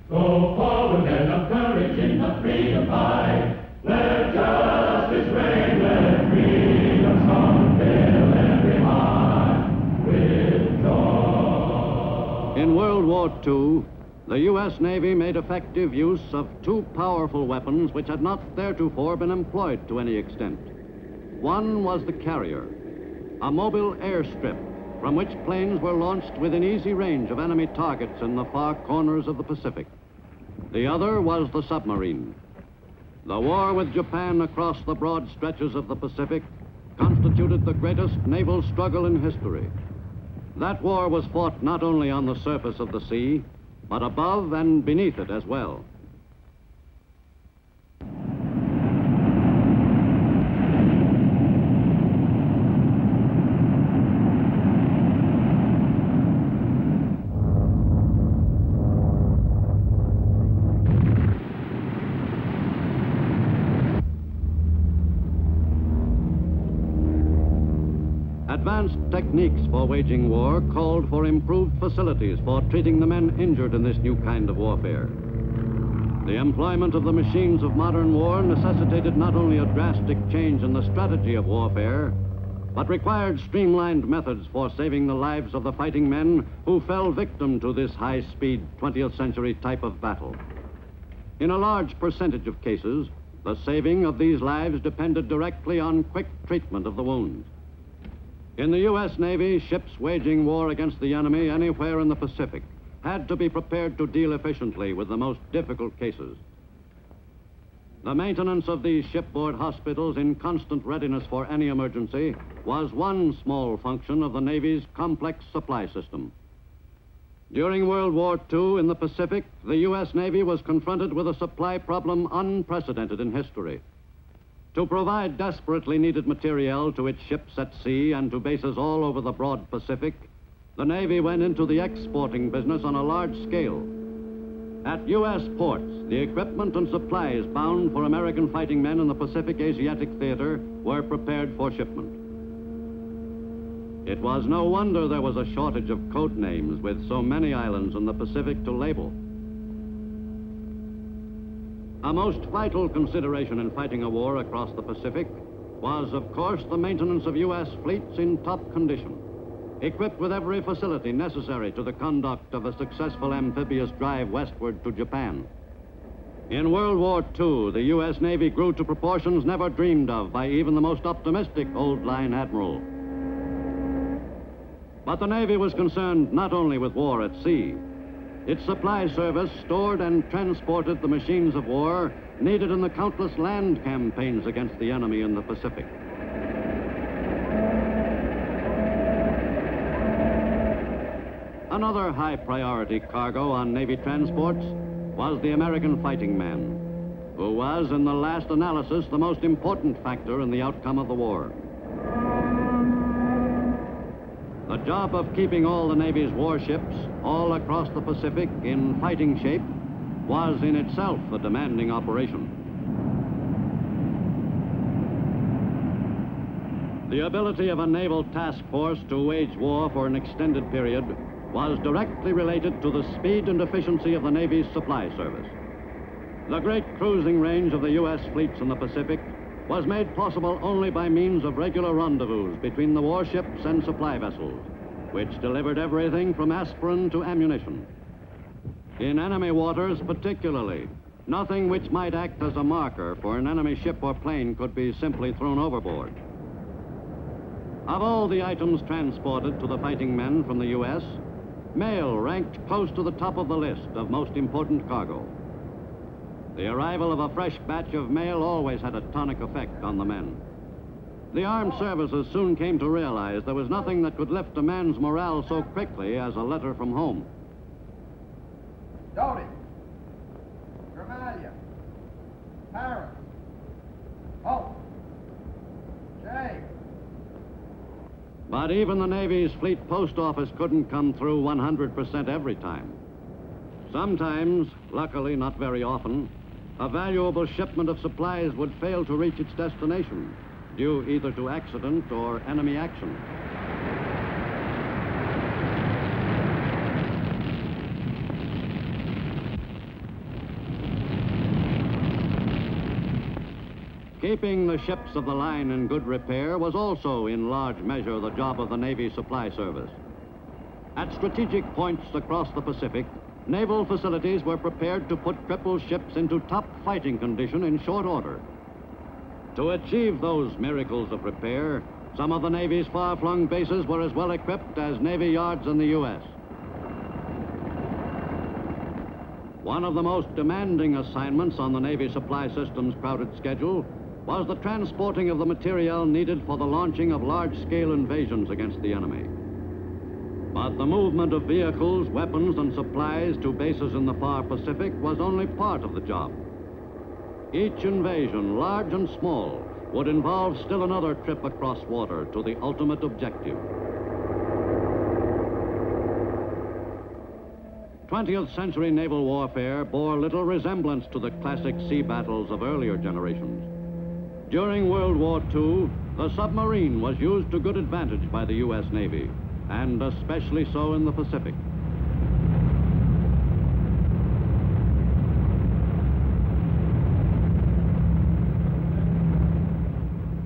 Go forward, men of courage in the freedom fight. Let justice reign, let freedom's song fill every heart with joy. In World War II, the U.S. Navy made effective use of two powerful weapons which had not theretofore been employed to any extent. One was the carrier, a mobile airstrip from which planes were launched within easy range of enemy targets in the far corners of the Pacific. The other was the submarine. The war with Japan across the broad stretches of the Pacific constituted the greatest naval struggle in history. That war was fought not only on the surface of the sea, but above and beneath it as well. Advanced techniques for waging war called for improved facilities for treating the men injured in this new kind of warfare. The employment of the machines of modern war necessitated not only a drastic change in the strategy of warfare, but required streamlined methods for saving the lives of the fighting men who fell victim to this high-speed 20th century type of battle. In a large percentage of cases, the saving of these lives depended directly on quick treatment of the wounds. In the U.S. Navy, ships waging war against the enemy anywhere in the Pacific had to be prepared to deal efficiently with the most difficult cases. The maintenance of these shipboard hospitals in constant readiness for any emergency was one small function of the Navy's complex supply system. During World War II in the Pacific, the U.S. Navy was confronted with a supply problem unprecedented in history. To provide desperately needed materiel to its ships at sea and to bases all over the broad Pacific, the Navy went into the exporting business on a large scale. At U.S. ports, the equipment and supplies bound for American fighting men in the Pacific Asiatic theater were prepared for shipment. It was no wonder there was a shortage of code names with so many islands in the Pacific to label. A most vital consideration in fighting a war across the Pacific was, of course, the maintenance of U.S. fleets in top condition, equipped with every facility necessary to the conduct of a successful amphibious drive westward to Japan. In World War II, the U.S. Navy grew to proportions never dreamed of by even the most optimistic old-line admiral. But the Navy was concerned not only with war at sea. Its supply service stored and transported the machines of war needed in the countless land campaigns against the enemy in the Pacific. Another high-priority cargo on Navy transports was the American fighting man, who was, in the last analysis, the most important factor in the outcome of the war. The job of keeping all the Navy's warships all across the Pacific in fighting shape was in itself a demanding operation. The ability of a naval task force to wage war for an extended period was directly related to the speed and efficiency of the Navy's supply service. The great cruising range of the U.S. fleets in the Pacific was made possible only by means of regular rendezvous between the warships and supply vessels, which delivered everything from aspirin to ammunition. In enemy waters particularly, nothing which might act as a marker for an enemy ship or plane could be simply thrown overboard. Of all the items transported to the fighting men from the U.S., mail ranked close to the top of the list of most important cargo. The arrival of a fresh batch of mail always had a tonic effect on the men. The armed services soon came to realize there was nothing that could lift a man's morale so quickly as a letter from home. Dodie, Gramalia, Paris, Hope, Jay. But even the Navy's fleet post office couldn't come through 100% every time. Sometimes, luckily not very often, a valuable shipment of supplies would fail to reach its destination, due either to accident or enemy action. Keeping the ships of the line in good repair was also in large measure the job of the Navy Supply Service. At strategic points across the Pacific, naval facilities were prepared to put crippled ships into top fighting condition in short order. To achieve those miracles of repair, some of the Navy's far-flung bases were as well equipped as Navy yards in the U.S. One of the most demanding assignments on the Navy Supply System's crowded schedule was the transporting of the materiel needed for the launching of large-scale invasions against the enemy. But the movement of vehicles, weapons, and supplies to bases in the far Pacific was only part of the job. Each invasion, large and small, would involve still another trip across water to the ultimate objective. 20th century naval warfare bore little resemblance to the classic sea battles of earlier generations. During World War II, the submarine was used to good advantage by the U.S. Navy, and especially so in the Pacific.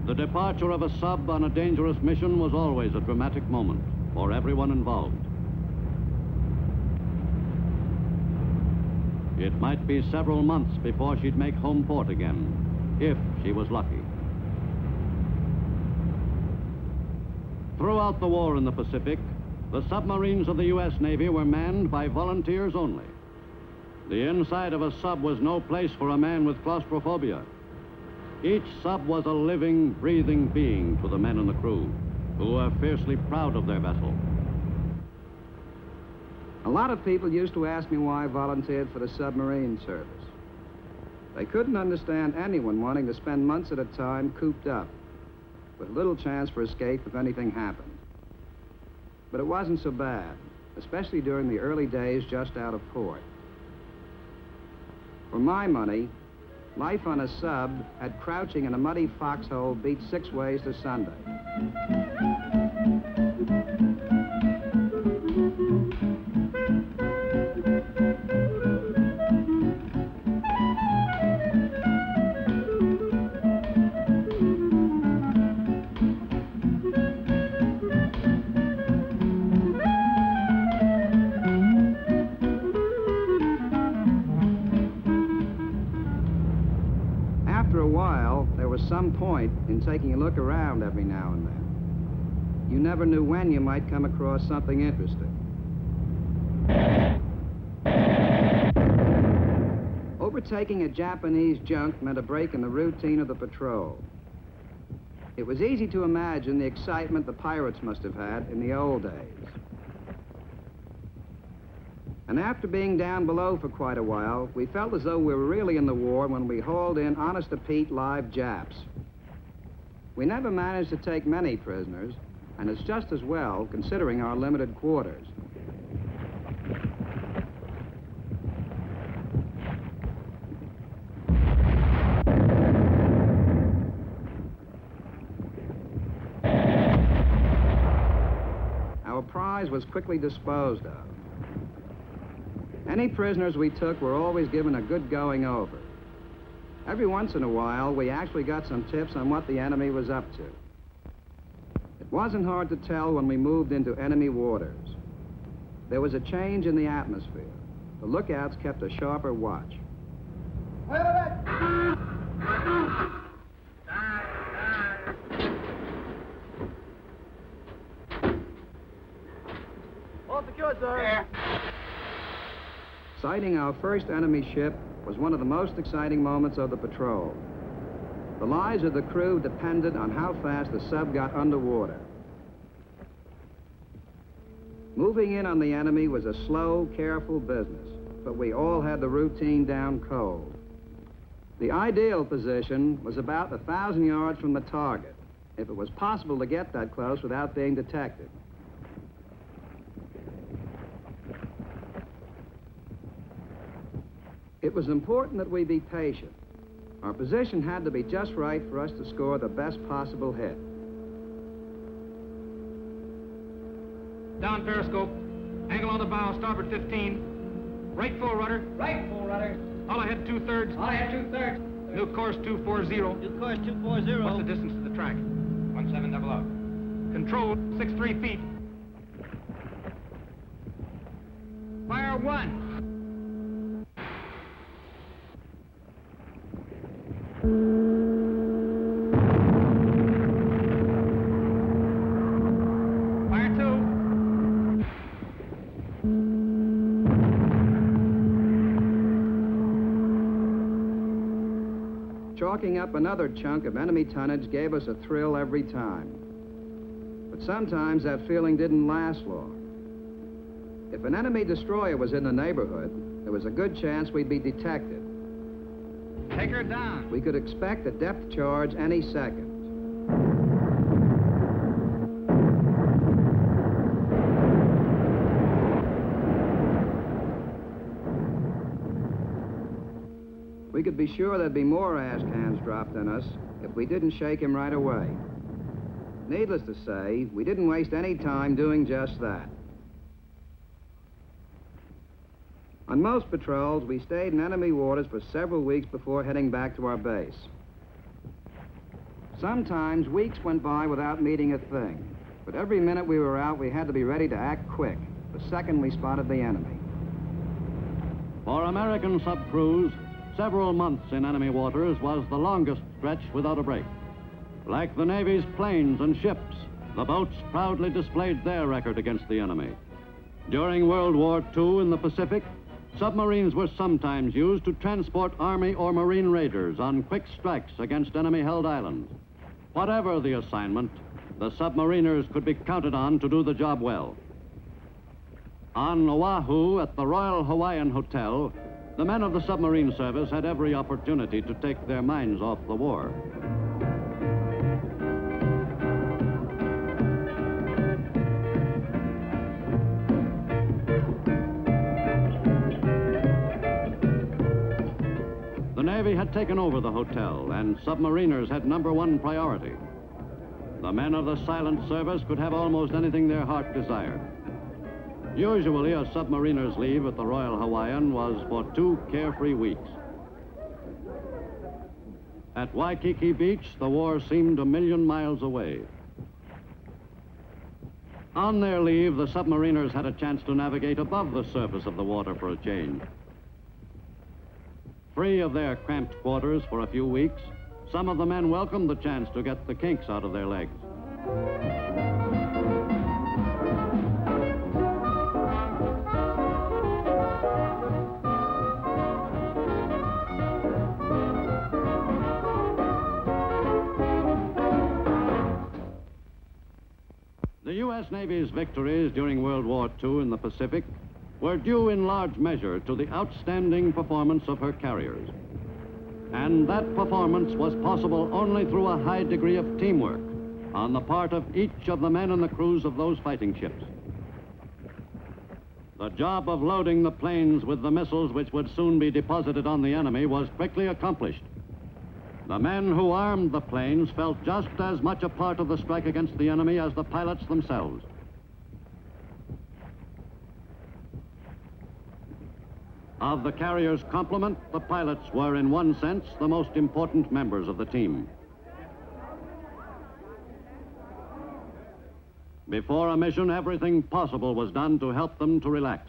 The departure of a sub on a dangerous mission was always a dramatic moment for everyone involved. It might be several months before she'd make home port again, if she was lucky. Throughout the war in the Pacific, the submarines of the U.S. Navy were manned by volunteers only. The inside of a sub was no place for a man with claustrophobia. Each sub was a living, breathing being to the men and the crew, who were fiercely proud of their vessel. A lot of people used to ask me why I volunteered for the submarine service. They couldn't understand anyone wanting to spend months at a time cooped up, with little chance for escape if anything happened. But it wasn't so bad, especially during the early days just out of port. For my money, life on a sub had crouching in a muddy foxhole beat 6 ways to Sunday. After a while, there was some point in taking a look around every now and then. You never knew when you might come across something interesting. Overtaking a Japanese junk meant a break in the routine of the patrol. It was easy to imagine the excitement the pirates must have had in the old days. And after being down below for quite a while, we felt as though we were really in the war when we hauled in honest-to-Pete live Japs. We never managed to take many prisoners, and it's just as well, considering our limited quarters. Our prize was quickly disposed of. Any prisoners we took were always given a good going over. Every once in a while, we actually got some tips on what the enemy was up to. It wasn't hard to tell when we moved into enemy waters. There was a change in the atmosphere. The lookouts kept a sharper watch. All secure, sir. Sighting our first enemy ship was one of the most exciting moments of the patrol. The lives of the crew depended on how fast the sub got underwater. Moving in on the enemy was a slow, careful business, but we all had the routine down cold. The ideal position was about 1,000 yards from the target, if it was possible to get that close without being detected. It was important that we be patient. Our position had to be just right for us to score the best possible hit. Down periscope. Angle on the bow, starboard 15. Right full rudder. Right full rudder. All ahead 2/3. All ahead 2/3. New course 240. New course 240. What's the distance to the track? 1700. Control, 63 feet. Fire 1. Fire 2. Chalking up another chunk of enemy tonnage gave us a thrill every time. But sometimes that feeling didn't last long. If an enemy destroyer was in the neighborhood, there was a good chance we'd be detected. Take her down. We could expect a depth charge any second. We could be sure there'd be more ash cans dropped on us if we didn't shake him right away. Needless to say, we didn't waste any time doing just that. On most patrols, we stayed in enemy waters for several weeks before heading back to our base. Sometimes weeks went by without meeting a thing, but every minute we were out, we had to be ready to act quick the second we spotted the enemy. For American sub-crews, several months in enemy waters was the longest stretch without a break. Like the Navy's planes and ships, the boats proudly displayed their record against the enemy. During World War II in the Pacific, submarines were sometimes used to transport Army or Marine raiders on quick strikes against enemy-held islands. Whatever the assignment, the submariners could be counted on to do the job well. On Oahu at the Royal Hawaiian Hotel, the men of the submarine service had every opportunity to take their minds off the war. The Navy had taken over the hotel, and submariners had #1 priority. The men of the silent service could have almost anything their heart desired. Usually, a submariner's leave at the Royal Hawaiian was for 2 carefree weeks. At Waikiki Beach, the war seemed 1,000,000 miles away. On their leave, the submariners had a chance to navigate above the surface of the water for a change. Free of their cramped quarters for a few weeks, some of the men welcomed the chance to get the kinks out of their legs. The U.S. Navy's victories during World War II in the Pacific were due in large measure to the outstanding performance of her carriers. And that performance was possible only through a high degree of teamwork on the part of each of the men in the crews of those fighting ships. The job of loading the planes with the missiles which would soon be deposited on the enemy was quickly accomplished. The men who armed the planes felt just as much a part of the strike against the enemy as the pilots themselves. Of the carrier's complement, the pilots were, in one sense, the most important members of the team. Before a mission, everything possible was done to help them to relax.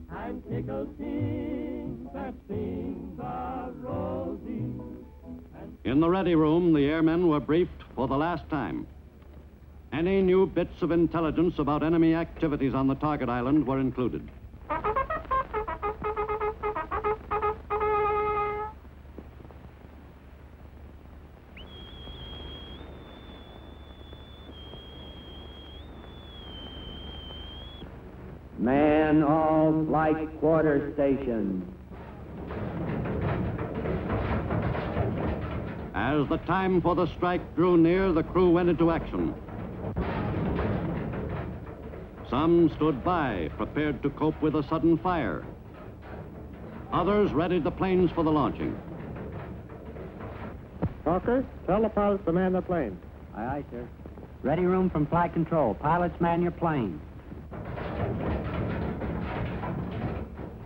I'm tickled things that things are rosy. In the ready room, the airmen were briefed for the last time. Any new bits of intelligence about enemy activities on the target island were included. Man all flight quarter stations. As the time for the strike drew near, the crew went into action. Some stood by, prepared to cope with a sudden fire. Others readied the planes for the launching. Talker, tell the pilots to man the plane. Aye, aye, sir. Ready room from flight control. Pilots, man your plane.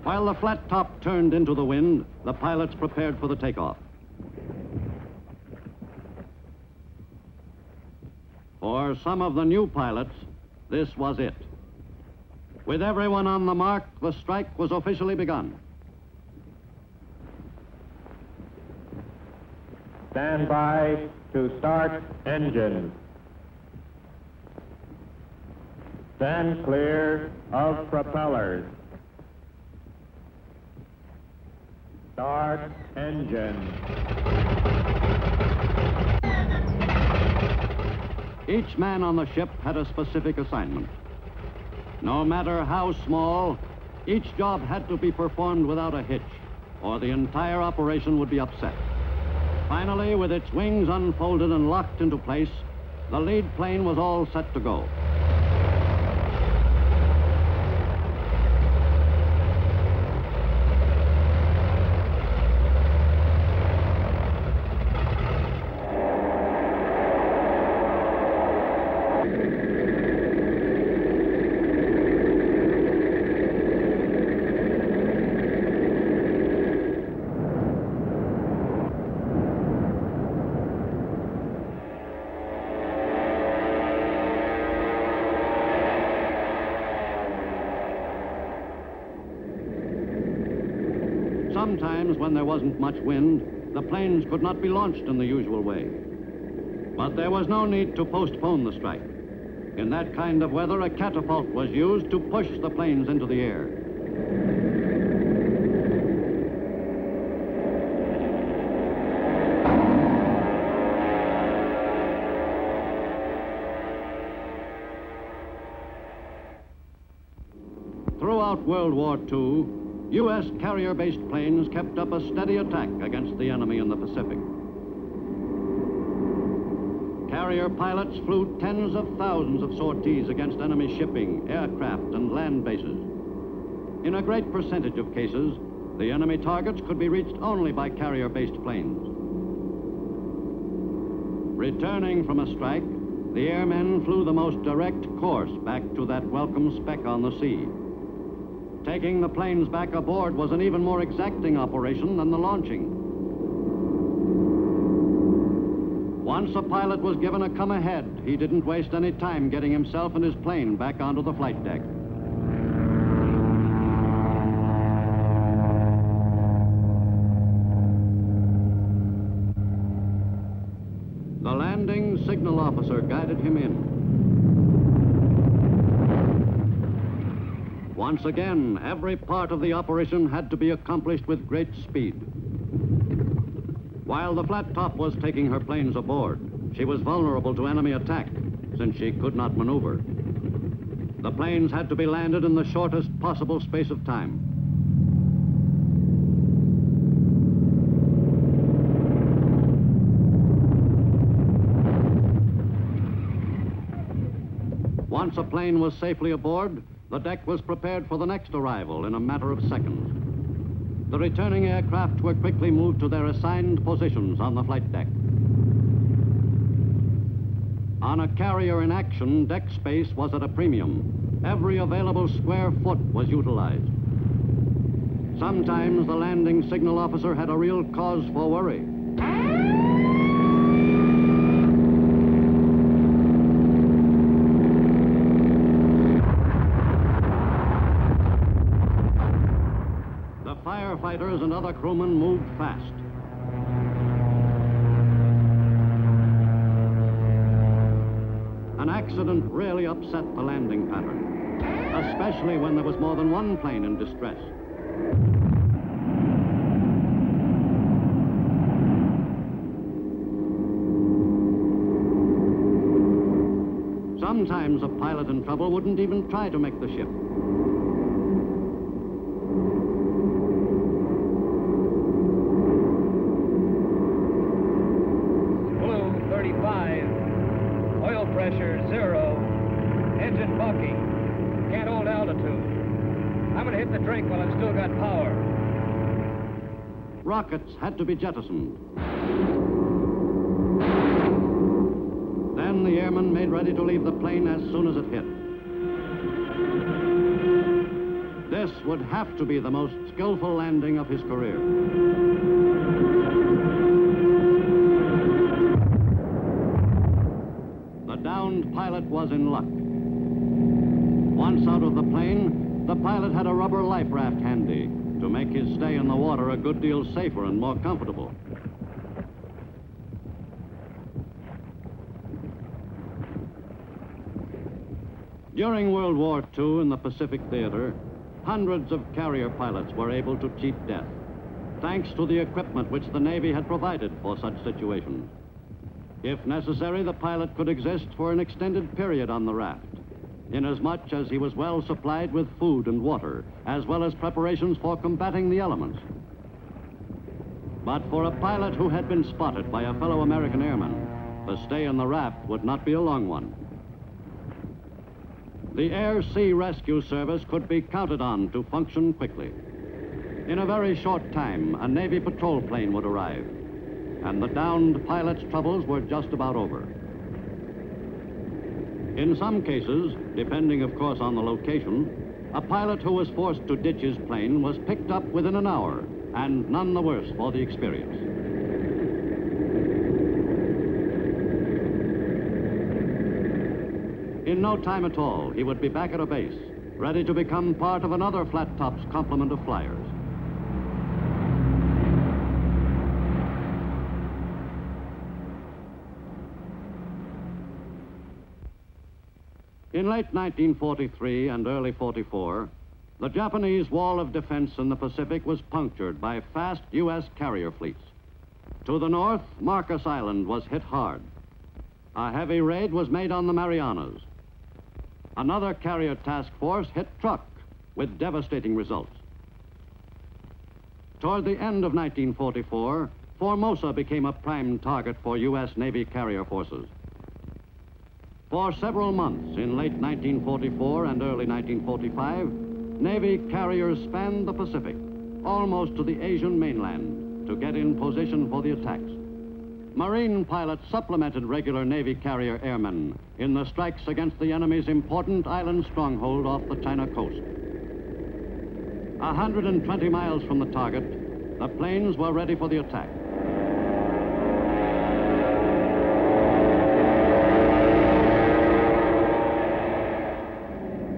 While the flat top turned into the wind, the pilots prepared for the takeoff. For some of the new pilots, this was it. With everyone on the mark, the strike was officially begun. Stand by to start engine. Stand clear of propellers. Start engine. Each man on the ship had a specific assignment. No matter how small, each job had to be performed without a hitch, or the entire operation would be upset. Finally, with its wings unfolded and locked into place, the lead plane was all set to go. Sometimes, when there wasn't much wind, the planes could not be launched in the usual way. But there was no need to postpone the strike. In that kind of weather, a catapult was used to push the planes into the air. Throughout World War II, U.S. carrier-based planes kept up a steady attack against the enemy in the Pacific. Carrier pilots flew tens of thousands of sorties against enemy shipping, aircraft, and land bases. In a great percentage of cases, the enemy targets could be reached only by carrier-based planes. Returning from a strike, the airmen flew the most direct course back to that welcome speck on the sea. Taking the planes back aboard was an even more exacting operation than the launching. Once a pilot was given a come ahead, he didn't waste any time getting himself and his plane back onto the flight deck. The landing signal officer guided him in. Once again, every part of the operation had to be accomplished with great speed. While the flat top was taking her planes aboard, she was vulnerable to enemy attack, since she could not maneuver. The planes had to be landed in the shortest possible space of time. Once a plane was safely aboard, the deck was prepared for the next arrival in a matter of seconds. The returning aircraft were quickly moved to their assigned positions on the flight deck. On a carrier in action, deck space was at a premium. Every available square foot was utilized. Sometimes the landing signal officer had a real cause for worry. Firefighters and other crewmen moved fast. An accident really upset the landing pattern, especially when there was more than one plane in distress. Sometimes a pilot in trouble wouldn't even try to make the ship. Pressure 0, engine bucking, can't hold altitude. I'm going to hit the drink while I've still got power. Rockets had to be jettisoned. Then the airmen made ready to leave the plane as soon as it hit. This would have to be the most skillful landing of his career. The downed pilot was in luck. Once out of the plane, the pilot had a rubber life raft handy to make his stay in the water a good deal safer and more comfortable. During World War II in the Pacific Theater, hundreds of carrier pilots were able to cheat death, thanks to the equipment which the Navy had provided for such situations. If necessary, the pilot could exist for an extended period on the raft, inasmuch as he was well supplied with food and water, as well as preparations for combating the elements. But for a pilot who had been spotted by a fellow American airman, the stay in the raft would not be a long one. The Air-Sea Rescue Service could be counted on to function quickly. In a very short time, a Navy patrol plane would arrive, and the downed pilot's troubles were just about over. In some cases, depending of course on the location, a pilot who was forced to ditch his plane was picked up within an hour, and none the worse for the experience. In no time at all, he would be back at a base, ready to become part of another Flat Top's complement of flyers. In late 1943 and early 44, the Japanese wall of defense in the Pacific was punctured by fast U.S. carrier fleets. To the north, Marcus Island was hit hard. A heavy raid was made on the Marianas. Another carrier task force hit Truk with devastating results. Toward the end of 1944, Formosa became a prime target for U.S. Navy carrier forces. For several months in late 1944 and early 1945, Navy carriers spanned the Pacific, almost to the Asian mainland, to get in position for the attacks. Marine pilots supplemented regular Navy carrier airmen in the strikes against the enemy's important island stronghold off the China coast. 120 miles from the target, the planes were ready for the attack.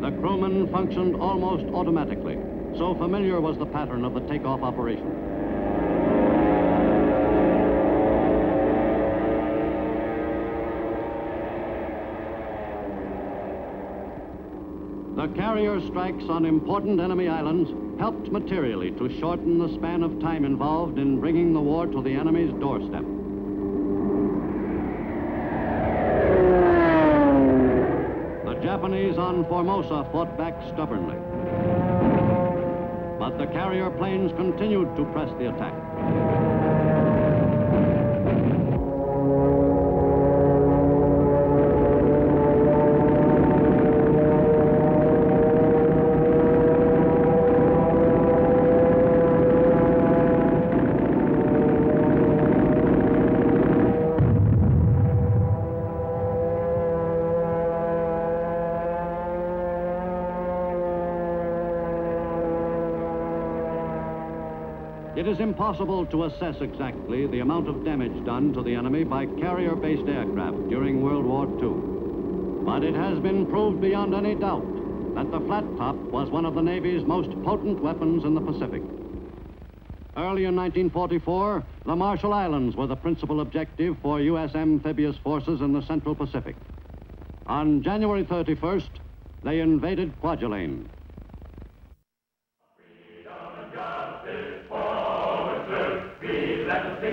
The crewmen functioned almost automatically, so familiar was the pattern of the takeoff operation. The carrier strikes on important enemy islands helped materially to shorten the span of time involved in bringing the war to the enemy's doorstep. The Japanese on Formosa fought back stubbornly, but the carrier planes continued to press the attack. It is impossible to assess exactly the amount of damage done to the enemy by carrier-based aircraft during World War II. But it has been proved beyond any doubt that the Flat Top was one of the Navy's most potent weapons in the Pacific. Early in 1944, the Marshall Islands were the principal objective for U.S. amphibious forces in the Central Pacific. On January 31st, they invaded Kwajalein. Let us be